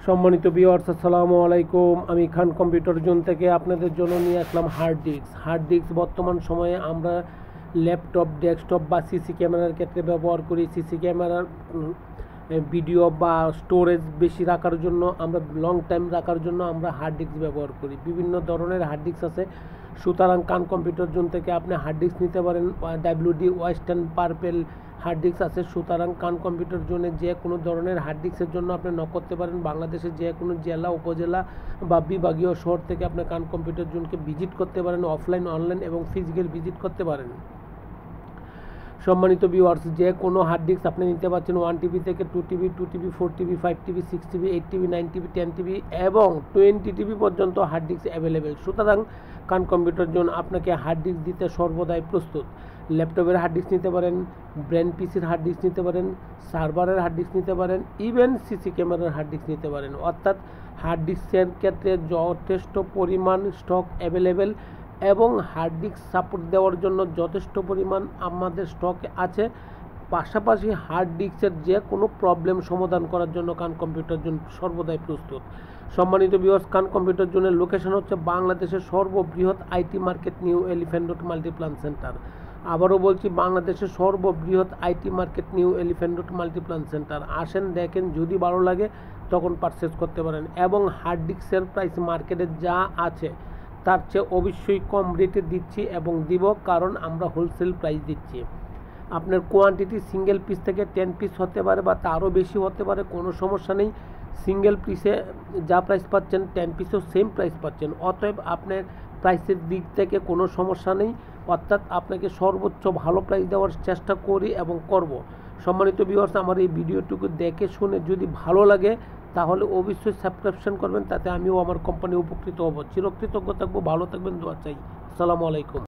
সম্মানিত ভিউয়ার্স, আসসালামু আলাইকুম। আমি খান কম্পিউটার জোন থেকে আপনাদের জন্য নিয়ে আসলাম হার্ড ডিস্ক বর্তমান সময়ে আমরা ল্যাপটপ, ডেস্কটপ বা সিসি ক্যামেরার ক্ষেত্রে ব্যবহার করি। সিসি ক্যামেরার ভিডিও বা স্টোরেজ বেশি রাখার জন্য, আমরা লং টাইম রাখার জন্য আমরা হার্ড ডিস্ক ব্যবহার করি। বিভিন্ন ধরনের হার্ড ডিস্ক আছে, সুতরাং খান কম্পিউটার জোন থেকে আপনি হার্ড ডিস্ক নিতে পারেন। WD Western purple hard disk আছে। সুতরাং খান কম্পিউটার জোনে যে কোনো ধরনের হার্ড ডিস্কের জন্য আপনি নক করতে পারেন। বাংলাদেশের যে কোনো জেলা, উপজেলা বা বিভাগীয় শহর থেকে আপনি খান কম্পিউটার জোনকে ভিজিট করতে পারেন। অফলাইন, অনলাইন এবং ফিজিক্যাল ভিজিট করতে পারেন। সম্মানিত ভিউয়ার্স, যে কোনো হার্ড ডিস্ক আপনি নিতে পারছেন 1 TB থেকে 2 TB, 2 TB, 4 TB, 5 TB, 6 TB, 8 TB, 9 TB, 10 TB এবং 20 TB পর্যন্ত হার্ড ডিস্ক অ্যাভেলেবেল। সুতরাং খান কম্পিউটার জোন আপনাকে হার্ড ডিস্ক দিতে সর্বদাই প্রস্তুত। ল্যাপটপের হার্ড ডিস্ক নিতে পারেন, ব্র্যান্ড পিসির হার্ড ডিস্ক নিতে পারেন, সার্ভারের হার্ড ডিস্ক নিতে পারেন, ইভেন সিসি ক্যামেরার হার্ড ডিস্ক নিতে পারেন। অর্থাৎ হার্ড ডিস্কের ক্ষেত্রে যথেষ্ট পরিমাণ স্টক অ্যাভেলেবেল এবং হার্ড ডিস্ক সাপোর্ট দেওয়ার জন্য যথেষ্ট পরিমাণ আমাদের স্টকে আছে। পাশাপাশি হার্ড ডিস্কের যে কোনো প্রবলেম সমাধান করার জন্য খান কম্পিউটার জোন সর্বদাই প্রস্তুত। সম্মানিত ভিউয়ার্স, খান কম্পিউটার জোনের লোকেশন হচ্ছে বাংলাদেশের সর্ববৃহৎ IT market, new elephant road Multiplan centre. আবারও বলছি, বাংলাদেশের সর্ববৃহৎ IT market, new elephant road Multiplan centre. আসেন, দেখেন, যদি ভালো লাগে তখন পারচেস করতে পারেন। এবং হার্ড ডিস্কের প্রাইস মার্কেটে যা আছে তার চেয়ে অবশ্যই কম রেটে দিচ্ছি এবং দিব, কারণ আমরা হোলসেল প্রাইস দিচ্ছি। আপনার কোয়ান্টিটি সিঙ্গেল পিস থেকে 10 পিস হতে পারে বা তারও বেশি হতে পারে, কোনো সমস্যা নেই। সিঙ্গেল পিসে যা প্রাইস পাচ্ছেন 10 পিসেও সেম প্রাইস পাচ্ছেন। অতএব আপনার প্রাইসের দিক থেকে কোনো সমস্যা নেই। অর্থাৎ আপনাকে সর্বোচ্চ ভালো প্রাইস দেওয়ার চেষ্টা করি এবং করব। সম্মানিত ভিউয়ার্স, আমার এই ভিডিওটুকু দেখে শুনে যদি ভালো লাগে তাহলে অবশ্যই সাবস্ক্রিপশন করবেন, তাতে আমিও আমার কোম্পানি উপকৃত হব। চিরকৃতজ্ঞ থাকবো। ভালো থাকবেন, দোয়া চাই। আসসালামু আলাইকুম।